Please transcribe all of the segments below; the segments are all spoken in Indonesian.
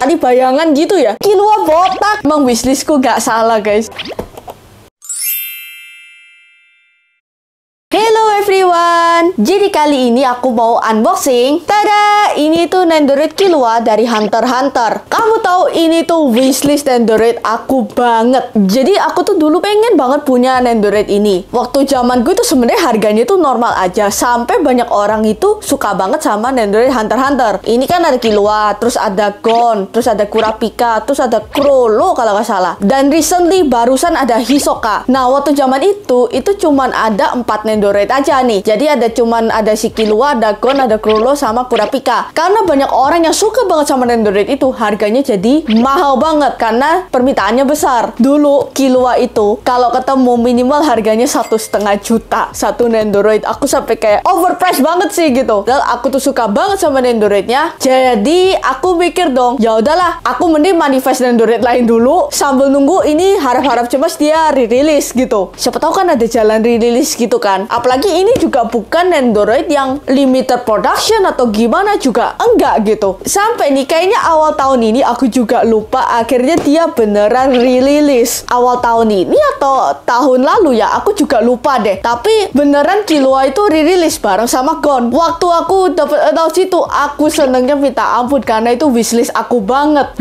Tadi bayangan gitu ya. Killua botak. Emang wishlistku gak salah guys. Hello everyone. Jadi kali ini aku mau unboxing. Tada, ini tuh Nendoroid Killua dari Hunter x Hunter. Kamu tahu ini tuh wishlist Nendoroid aku banget. Jadi aku tuh dulu pengen banget punya Nendoroid ini. Waktu zaman gue tuh sebenarnya harganya tuh normal aja, sampai banyak orang itu suka banget sama Nendoroid Hunter x Hunter. Ini kan ada Killua, terus ada Gon, terus ada Kurapika, terus ada Chrollo kalau nggak salah. Dan recently barusan ada Hisoka. Nah, waktu zaman itu cuman ada 4 Nendoroid aja nih. Jadi ada si Killua, ada Gon, ada Chrollo, sama Kurapika. Karena banyak orang yang suka banget sama Nendoroid itu, harganya jadi mahal banget karena permintaannya besar. Dulu Killua itu kalau ketemu minimal harganya 1,5 juta satu Nendoroid. Aku sampai kayak overpriced banget sih gitu. Dan aku tuh suka banget sama Nendoroidnya. Jadi aku mikir dong, ya udahlah, aku mending manifest Nendoroid lain dulu sambil nunggu ini harap-harap cemas dia rilis gitu. Siapa tahu kan ada jalan rilis gitu kan. Apalagi ini juga bukan Nendoroid yang limited production atau gimana juga enggak gitu. Sampai nih kayaknya awal tahun ini aku juga lupa akhirnya dia beneran rilis. Awal tahun ini atau tahun lalu ya, aku juga lupa deh. Tapi beneran Killua itu rilis bareng sama Gon. Waktu aku dapet announce itu, aku senengnya minta ampun karena itu wishlist aku banget.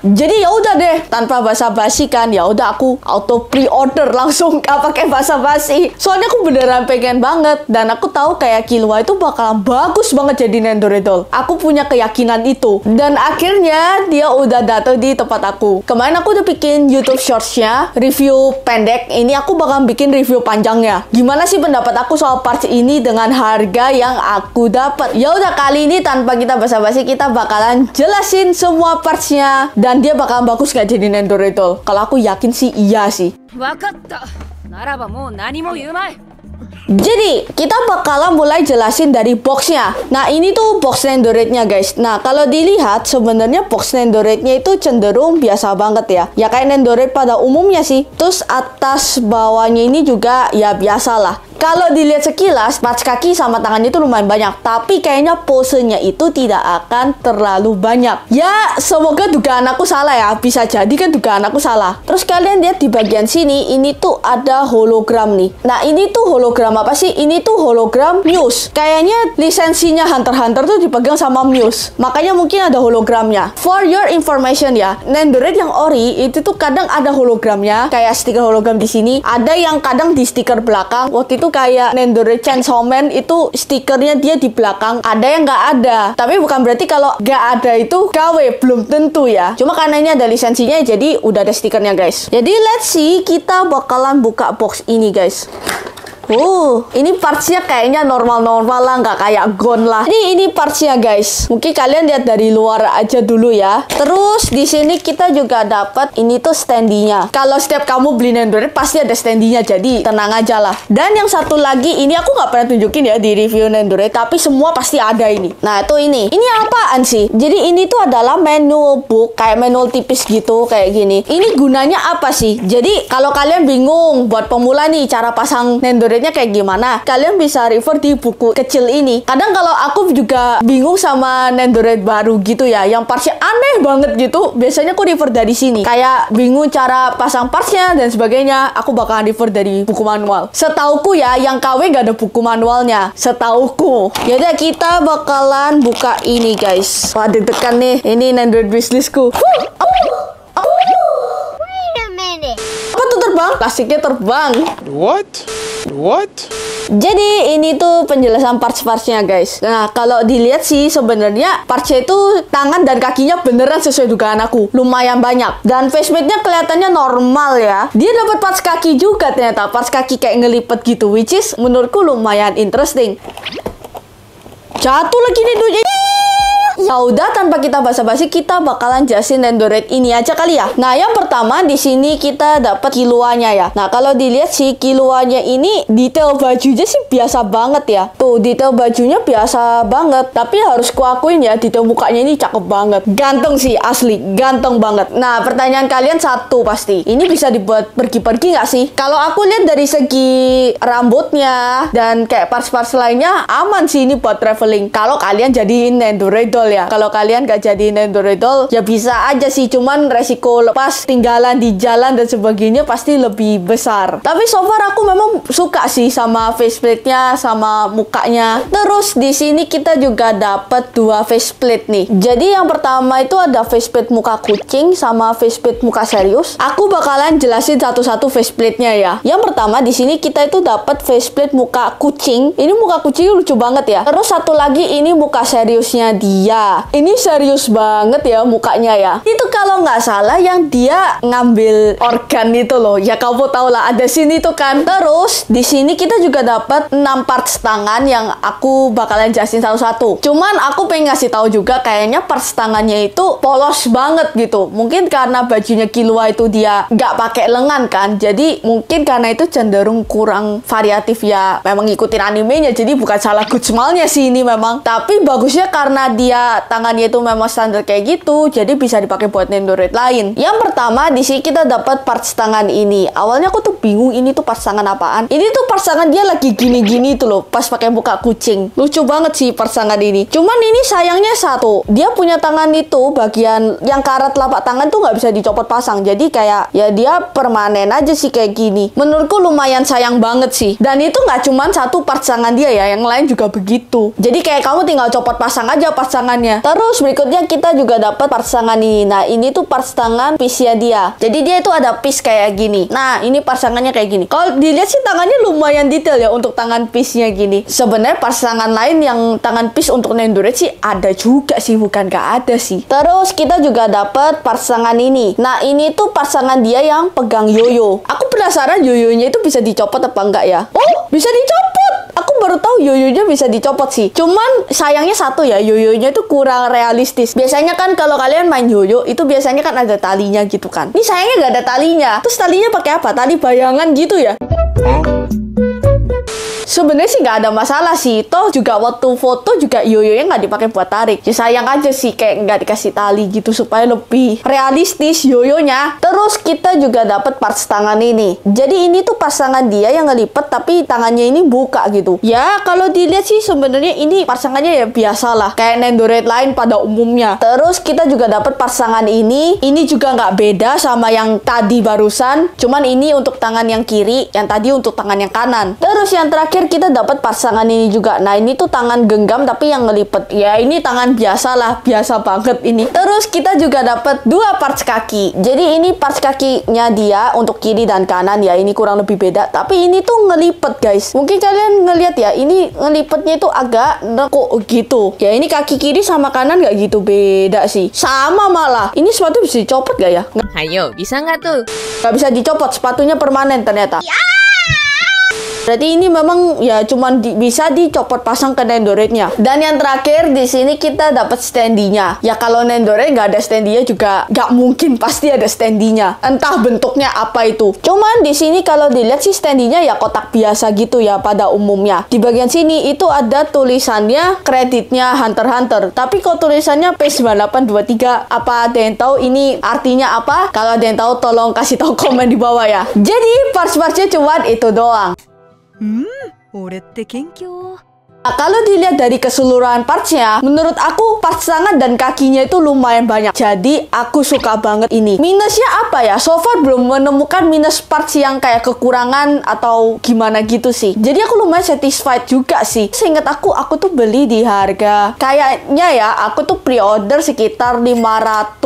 Jadi ya udah deh, tanpa basa-basi kan, ya udah aku auto pre-order langsung, gak pakai basa-basi. Soalnya aku beneran pengen banget, dan aku tahu kayak Killua itu bakalan bagus banget jadi Nendoroid doll. Aku punya keyakinan itu, dan akhirnya dia udah datang di tempat aku. Kemarin aku udah bikin YouTube Shorts-nya, review pendek. Ini aku bakal bikin review panjangnya. Gimana sih pendapat aku soal parts ini dengan harga yang aku dapat? Ya udah, kali ini tanpa kita basa-basi, kita bakalan jelasin semua parts-nya, dan dia bakalan bagus gak jadi Nendoroid doll? Kalau aku yakin sih iya sih. Jadi, kita bakalan mulai jelasin dari boxnya. Nah, ini tuh box Nendoroidnya guys. Nah, kalau dilihat sebenarnya box Nendoroidnya itu cenderung biasa banget ya. Ya kayak Nendoroid pada umumnya sih. Terus atas bawahnya ini juga ya biasalah. Kalau dilihat sekilas, parts kaki sama tangannya itu lumayan banyak. Tapi kayaknya posenya itu tidak akan terlalu banyak. Ya, semoga dugaan aku salah ya. Bisa jadi kan dugaan aku salah. Terus kalian lihat di bagian sini, ini tuh ada hologram nih. Nah, ini tuh hologram apa sih? Ini tuh hologram Muse. Kayaknya lisensinya Hunter x Hunter tuh dipegang sama Muse. Makanya mungkin ada hologramnya. For your information ya, Nendoroid yang ori itu tuh kadang ada hologramnya. Kayak stiker hologram di sini. Ada yang kadang di stiker belakang. Waktu itu kayak Nendoroid Chainsaw Man itu stikernya dia di belakang, ada yang nggak ada. Tapi bukan berarti kalau nggak ada itu KW, belum tentu ya. Cuma karena ini ada lisensinya, jadi udah ada stikernya guys. Jadi let's see, kita bakalan buka box ini guys. Ini partsnya kayaknya normal-normal lah, nggak kayak Gon lah. Ini partsnya guys. Mungkin kalian lihat dari luar aja dulu ya. Terus di sini kita juga dapat ini tuh standinya. Kalau setiap kamu beli Nendoroid pasti ada standinya, jadi tenang aja lah. Dan yang satu lagi, ini aku nggak pernah tunjukin ya di review Nendoroid, tapi semua pasti ada ini. Nah itu ini. Ini apaan sih? Jadi ini tuh adalah manual book, kayak manual tipis gitu, kayak gini. Ini gunanya apa sih? Jadi kalau kalian bingung buat pemula nih cara pasang Nendoroid kayak gimana, kalian bisa refer di buku kecil ini. Kadang kalau aku juga bingung sama Nendoroid baru gitu ya, yang partsnya aneh banget gitu, biasanya aku refer dari sini. Kayak bingung cara pasang partsnya dan sebagainya, aku bakalan refer dari buku manual. Setauku ya, yang KW gak ada buku manualnya, setauku. Yaudah, kita bakalan buka ini guys. Wah, deg-degan nih, ini Nendoroid wishlistku. Apa tuh terbang? Plastiknya terbang. What? Jadi ini tuh penjelasan parts-partsnya guys. Nah kalau dilihat sih sebenarnya partsnya itu tangan dan kakinya beneran sesuai dugaan aku, lumayan banyak. Dan facemate-nya kelihatannya normal ya. Dia dapat parts kaki juga ternyata, parts kaki kayak ngelipet gitu, which is menurutku lumayan interesting. Jatuh lagi nih duitnya. Ya udah, tanpa kita basa-basi, kita bakalan jelasin Nendoroid ini aja kali ya. Nah, yang pertama di sini kita dapat Killuanya ya. Nah, kalau dilihat sih Killuanya ini detail bajunya sih biasa banget ya. Tuh, detail bajunya biasa banget. Tapi harus kuakuin ya, detail mukanya ini cakep banget. Ganteng sih, asli, ganteng banget. Nah, pertanyaan kalian satu pasti, ini bisa dibuat pergi-pergi nggak sih? Kalau aku lihat dari segi rambutnya dan kayak parts-parts lainnya, aman sih ini buat traveling. Kalau kalian jadiin Nendoroid doll doll ya. Kalau kalian gak jadi Nendoroid doll, ya bisa aja sih. Cuman resiko lepas tinggalan di jalan dan sebagainya pasti lebih besar. Tapi so far aku memang suka sih sama faceplate-nya, sama mukanya. Terus di sini kita juga dapat dua faceplate nih. Jadi yang pertama itu ada faceplate muka kucing sama faceplate muka serius. Aku bakalan jelasin satu-satu faceplate-nya ya. Yang pertama di sini kita itu dapat faceplate muka kucing. Ini muka kucingnya lucu banget ya. Terus satu lagi ini muka seriusnya dia. Ini serius banget ya mukanya ya. Itu kalau nggak salah yang dia ngambil organ itu loh. Ya kamu tau lah, ada sini tuh kan. Terus di sini kita juga dapat 6 parts tangan yang aku bakalan jelasin satu-satu. Cuman aku pengen ngasih tahu juga kayaknya parts tangannya itu polos banget gitu. Mungkin karena bajunya Killua itu dia nggak pakai lengan kan. Jadi mungkin karena itu cenderung kurang variatif ya. Memang ngikutin animenya, jadi bukan salah Gutsmalnya sih ini memang. Tapi bagusnya karena dia tangannya itu memang standar kayak gitu, jadi bisa dipakai buat Nendoroid lain. Yang pertama di sini kita dapat parts tangan ini. Awalnya aku tuh bingung ini tuh parts tangan apaan. Ini tuh parts tangan dia lagi gini-gini tuh loh, pas pakai muka kucing. Lucu banget sih parts tangan ini. Cuman ini sayangnya satu, dia punya tangan itu bagian yang karat telapak tangan tuh nggak bisa dicopot pasang. Jadi kayak ya dia permanen aja sih kayak gini. Menurutku lumayan sayang banget sih. Dan itu nggak cuman satu parts tangan dia ya, yang lain juga begitu. Jadi kayak kamu tinggal copot pasang aja parts tangannya. Terus berikutnya kita juga dapat parts tangan ini. Nah ini tuh parts tangan piece-nya dia. Jadi dia itu ada piece kayak gini. Nah ini parts tangannya kayak gini. Kalau dilihat sih tangannya lumayan detail ya untuk tangan piece-nya gini. Sebenarnya parts tangan lain yang tangan piece untuk Nendoroid sih ada juga sih, bukan gak ada sih. Terus kita juga dapat parts tangan ini. Nah ini tuh parts tangan dia yang pegang yoyo. Aku penasaran yoyonya itu bisa dicopot apa enggak ya? Oh bisa dicopot. Aku baru tahu yoyonya bisa dicopot sih. Cuman sayangnya satu ya, yoyonya itu kurang realistis. Biasanya kan kalau kalian main yoyo itu biasanya kan ada talinya gitu kan. Ini sayangnya nggak ada talinya. Terus talinya pakai apa? Tali bayangan gitu ya. Sebenarnya sih nggak ada masalah sih. Toh juga waktu foto juga yoyonya nggak dipakai buat tarik. Ya sayang aja sih kayak nggak dikasih tali gitu supaya lebih realistis yoyonya. Terus kita juga dapat parts tangan ini. Jadi ini tuh parts tangan dia yang ngelipet tapi tangannya ini buka gitu. Ya kalau dilihat sih sebenarnya ini parts tangannya ya biasa lah. Kayak Nendoroid lain pada umumnya. Terus kita juga dapat parts tangan ini. Ini juga nggak beda sama yang tadi barusan. Cuman ini untuk tangan yang kiri, yang tadi untuk tangan yang kanan. Terus yang terakhir kita dapat parts tangan ini juga. Nah ini tuh tangan genggam tapi yang ngelipet. Ya ini tangan biasa lah, biasa banget ini. Terus kita juga dapat dua parts kaki. Jadi ini parts kakinya dia untuk kiri dan kanan ya. Ini kurang lebih beda. Tapi ini tuh ngelipet guys. Mungkin kalian ngelihat ya, ini ngelipetnya itu agak nekuk gitu. Ya ini kaki kiri sama kanan nggak gitu beda sih. Sama malah. Ini sepatu bisa dicopot gak ya? Ayo, bisa nggak tuh? Nggak bisa dicopot. Sepatunya permanen ternyata. Ya! Berarti ini memang ya cuman bisa dicopot pasang ke Nendoroidnya. Dan yang terakhir di sini kita dapat standinya. Ya kalau Nendoroid nggak ada standinya juga nggak mungkin, pasti ada standinya. Entah bentuknya apa itu. Cuman di sini kalau dilihat sih standinya ya kotak biasa gitu ya pada umumnya. Di bagian sini itu ada tulisannya kreditnya Hunter x Hunter. Tapi kalau tulisannya P9823, apa ada yang tahu ini artinya apa? Kalau ada yang tahu tolong kasih tahu komen di bawah ya. Jadi parts-partsnya cuman itu doang. 俺って謙虚。 Nah, kalau dilihat dari keseluruhan partsnya, menurut aku parts tangan dan kakinya itu lumayan banyak. Jadi aku suka banget ini. Minusnya apa ya? So far belum menemukan minus parts yang kayak kekurangan atau gimana gitu sih. Jadi aku lumayan satisfied juga sih. Seingat aku tuh beli di harga kayaknya ya, aku tuh pre-order sekitar 550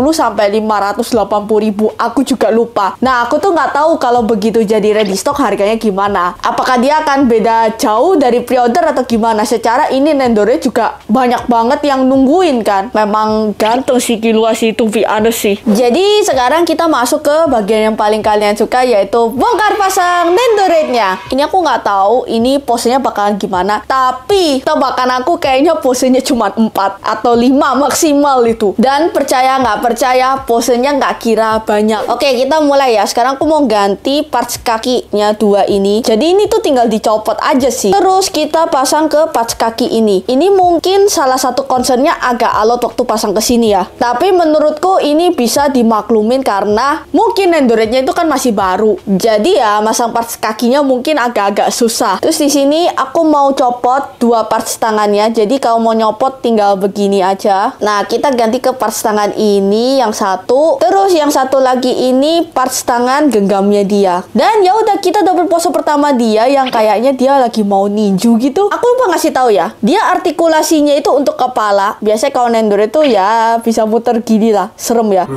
sampai 580 ribu. Aku juga lupa. Nah aku tuh nggak tahu kalau begitu jadi ready stock harganya gimana. Apakah dia akan beda jauh dari pre-order atau gimana? Secara ini Nendoroid juga banyak banget yang nungguin kan. Memang ganteng sih Killua sih, to be honest sih. Jadi sekarang kita masuk ke bagian yang paling kalian suka, yaitu bongkar pasang Nendoroidnya. Ini aku nggak tahu ini posenya bakalan gimana, tapi tebakan aku kayaknya posenya cuma 4 atau 5 maksimal itu. Dan percaya nggak percaya, posenya nggak kira banyak. Oke kita mulai ya. Sekarang aku mau ganti parts kakinya dua ini. Jadi ini tuh tinggal dicopot aja sih. Terus kita kita pasang ke parts kaki ini. Ini mungkin salah satu concernnya agak alot waktu pasang ke sini ya. Tapi menurutku ini bisa dimaklumin karena mungkin Nendoroidnya itu kan masih baru. Jadi ya masang parts kakinya mungkin agak-agak susah. Terus di sini aku mau copot dua parts tangannya. Jadi kalau mau nyopot tinggal begini aja. Nah, kita ganti ke parts tangan ini yang satu. Terus yang satu lagi ini parts tangan genggamnya dia. Dan ya udah, kita dapat pose pertama dia yang kayaknya dia lagi mau ninju gitu. Aku lupa ngasih tahu ya. Dia artikulasinya itu untuk kepala. Biasanya kalau Nendoroid itu ya bisa muter gini lah. Serem ya.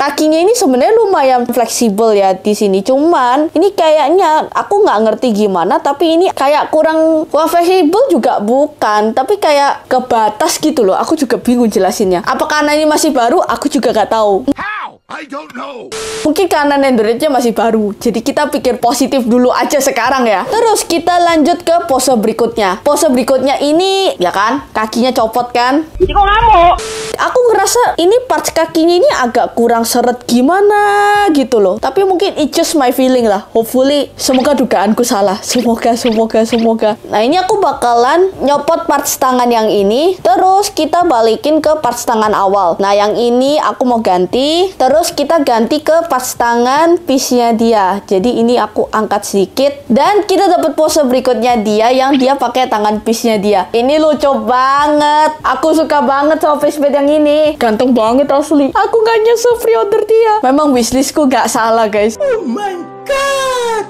Kakinya ini sebenarnya lumayan fleksibel ya di sini. Cuman ini kayaknya aku nggak ngerti gimana, tapi ini kayak kurang fleksibel juga bukan, tapi kayak kebatas gitu loh. Aku juga bingung jelasinnya. Apa karena ini masih baru? Aku juga nggak tahu. I don't know. Mungkin karena Nendoroidnya masih baru. Jadi kita pikir positif dulu aja sekarang ya. Terus kita lanjut ke pose berikutnya. Pose berikutnya ini ya kan, kakinya copot kan. Jadi kok ngamuk? Aku ngerasa ini parts kakinya ini agak kurang seret gimana gitu loh. Tapi mungkin it's just my feeling lah. Hopefully, semoga dugaanku salah. Semoga. Nah, ini aku bakalan nyopot parts tangan yang ini. Terus kita balikin ke parts tangan awal. Nah, yang ini aku mau ganti. Terus kita ganti ke parts tangan piece-nya dia. Jadi ini aku angkat sedikit. Dan kita dapat pose berikutnya dia yang dia pakai tangan piece-nya dia. Ini lucu banget. Aku suka banget sama facepad yang ini. Ganteng banget asli. Aku gak nyesel pre-order dia. Memang wishlistku gak salah guys. Oh my god.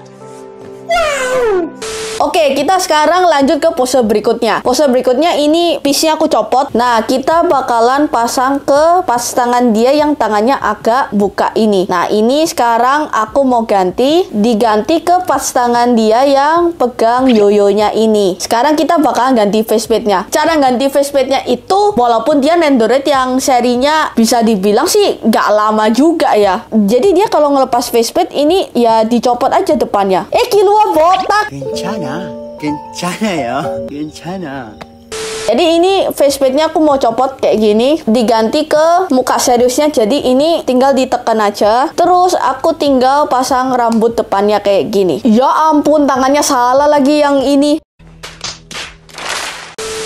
Wow. Oke, kita sekarang lanjut ke pose berikutnya. Pose berikutnya ini piece-nya aku copot. Nah, kita bakalan pasang ke parts tangan dia yang tangannya agak buka ini. Nah, ini sekarang aku mau diganti ke parts tangan dia yang pegang yoyonya ini. Sekarang kita bakalan ganti facepadnya. Cara ganti facepadnya itu, walaupun dia Nendoroid yang serinya bisa dibilang sih gak lama juga ya. Jadi dia kalau ngelepas facepad ini ya dicopot aja depannya. Killua botak. 괜찮아. Jadi ini facepadnya aku mau copot kayak gini, diganti ke muka seriusnya. Jadi ini tinggal ditekan aja. Terus aku tinggal pasang rambut depannya kayak gini. Ya ampun, tangannya salah lagi yang ini.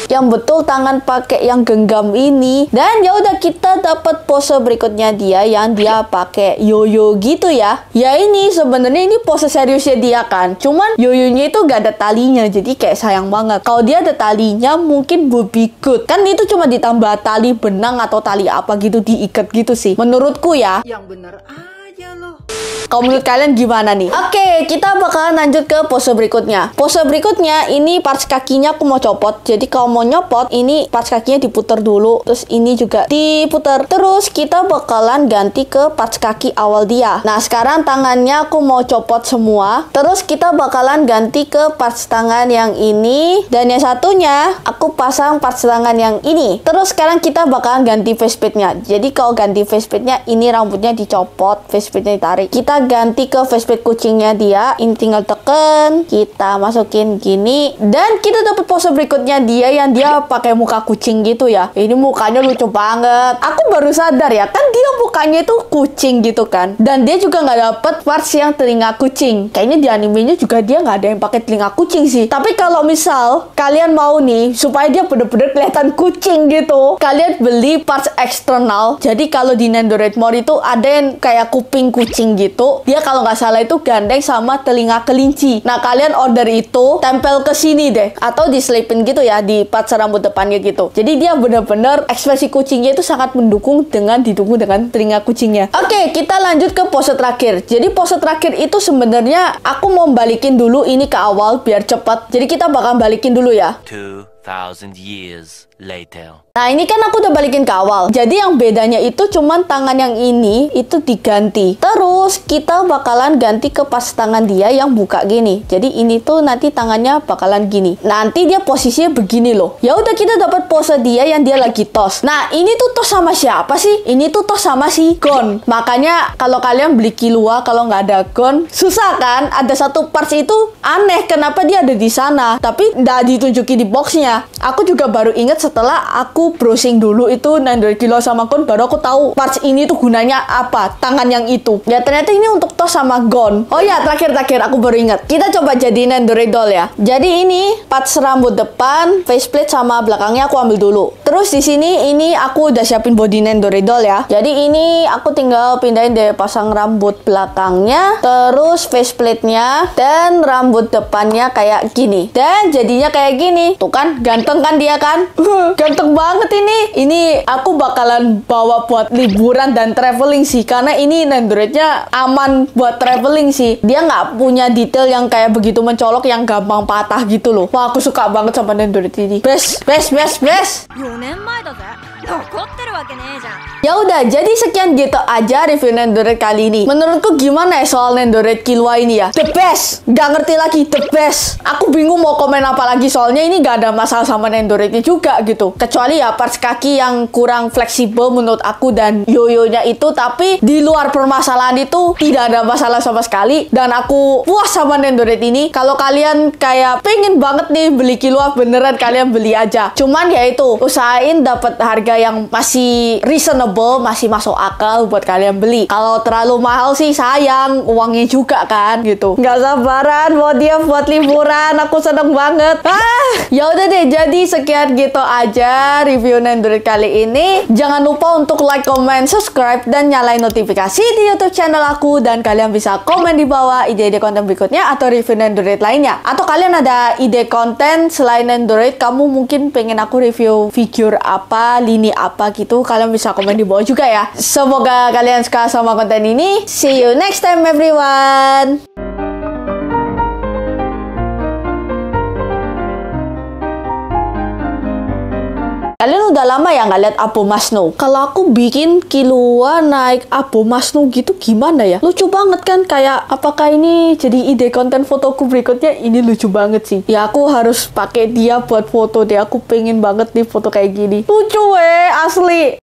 Yang betul tangan pakai yang genggam ini. Dan ya udah, kita dapat pose berikutnya dia yang dia pakai yoyo gitu ya. Ya ini sebenarnya ini pose seriusnya dia kan. Cuman yoyonya itu gak ada talinya, jadi kayak sayang banget. Kalau dia ada talinya mungkin would be good. Kan itu cuma ditambah tali benang atau tali apa gitu diikat gitu sih. Menurutku ya. Yang bener aja loh. Kalau menurut kalian gimana nih? Oke, kita bakalan lanjut ke pose berikutnya. Pose berikutnya ini parts kakinya aku mau copot. Jadi kalau mau nyopot, ini parts kakinya diputar dulu. Terus ini juga diputar. Terus kita bakalan ganti ke parts kaki awal dia. Nah, sekarang tangannya aku mau copot semua. Terus kita bakalan ganti ke parts tangan yang ini. Dan yang satunya aku pasang parts tangan yang ini. Terus sekarang kita bakalan ganti facepadnya. Jadi kalau ganti facepadnya, ini rambutnya dicopot, facepadnya ditarik. Kita ganti ke facepad kucingnya dia. Ini tinggal tekan, kita masukin gini. Dan kita dapat pose berikutnya dia yang dia pakai muka kucing gitu ya. Ini mukanya lucu banget. Aku baru sadar ya, kan dia mukanya itu kucing gitu kan. Dan dia juga nggak dapet parts yang telinga kucing. Kayaknya di animenya juga dia nggak ada yang pakai telinga kucing sih. Tapi kalau misal kalian mau nih supaya dia bener-bener kelihatan kucing gitu, kalian beli parts eksternal. Jadi kalau di Nendoroid Mode itu ada yang kayak kuping kucing gitu. Dia kalau nggak salah itu gandeng sama telinga kelinci. Nah, kalian order itu tempel ke sini deh, atau diselipin gitu ya di parts rambut depannya gitu. Jadi dia bener-bener ekspresi kucingnya itu sangat didukung dengan telinga kucingnya. Oke, kita lanjut ke pose terakhir. Jadi pose terakhir itu sebenarnya aku mau balikin dulu ini ke awal biar cepat. Jadi kita bakal balikin dulu ya. 2,000 years later. Nah, ini kan aku udah balikin ke awal. Jadi yang bedanya itu cuman tangan yang ini itu diganti. Terus kita bakalan ganti ke parts tangan dia yang buka gini. Jadi ini tuh nanti tangannya bakalan gini. Nanti dia posisinya begini loh. Ya udah, kita dapat pose dia yang dia lagi tos. Nah, ini tuh tos sama siapa sih? Ini tuh tos sama si Gon. Makanya kalau kalian beli Killua kalau nggak ada Gon, susah kan? Ada satu parts itu aneh, kenapa dia ada di sana? Tapi nggak ditunjukin di boxnya. sebenarnya aku juga baru inget setelah aku browsing dulu itu Nandoroid Killua sama Gon, baru aku tahu parts ini tuh gunanya apa, tangan yang itu. Ya ternyata ini untuk tos sama Gon. Oh ya, terakhir aku baru ingat. Kita coba jadi Nandoroid doll ya. Jadi ini parts rambut depan, faceplate sama belakangnya aku ambil dulu. Terus di sini ini aku udah siapin body Nandoroid doll ya. Jadi ini aku tinggal pindahin deh, pasang rambut belakangnya, terus faceplate-nya, dan rambut depannya kayak gini. Dan jadinya kayak gini. Tuh kan, ganteng kan dia kan? Ganteng banget ini. Ini aku bakalan bawa buat liburan dan traveling sih. Karena ini Nandoroidnya aman buat traveling sih. Dia nggak punya detail yang kayak begitu mencolok yang gampang patah gitu loh. Wah, aku suka banget sama Nandoroid ini. Best. 4年前だぜ。残ってるわけねえじゃん。 Ya udah, jadi sekian gitu aja review Nandoroid kali ini. Menurutku gimana ya soal Nandoroid Killua ini ya? The best! Gak ngerti lagi, the best! Aku bingung mau komen apa lagi, soalnya ini gak ada masalah sama Nandoroidnya juga gitu. Kecuali ya parts kaki yang kurang fleksibel menurut aku dan yoyonya itu. Tapi di luar permasalahan itu tidak ada masalah sama sekali. Dan aku puas sama Nandoroid ini. Kalau kalian kayak pengen banget nih beli Killua, beneran kalian beli aja. Cuman ya itu, usahain dapat harga yang masih reasonable, masih masuk akal buat kalian beli. Kalau terlalu mahal sih sayang uangnya juga kan gitu. Nggak sabaran mau dia buat liburan, aku seneng banget. Ya udah deh, jadi sekian gitu aja review Nandoroid kali ini. Jangan lupa untuk like, comment, subscribe, dan nyalain notifikasi di YouTube channel aku. Dan kalian bisa komen di bawah ide-ide konten berikutnya atau review Nandoroid lainnya. Atau kalian ada ide konten selain Nandoroid, kamu mungkin pengen aku review figure apa, lini apa gitu, kalian bisa komen di bawah juga ya. Semoga kalian suka sama konten ini. See you next time everyone. Kalian udah lama ya nggak lihat Abomasnow? Kalau aku bikin Killua naik Abomasnow gitu gimana ya? Lucu banget kan? Kayak apakah ini jadi ide konten fotoku berikutnya? Ini lucu banget sih. Ya aku harus pakai dia buat foto deh. Aku pengen banget nih foto kayak gini. Lucu asli.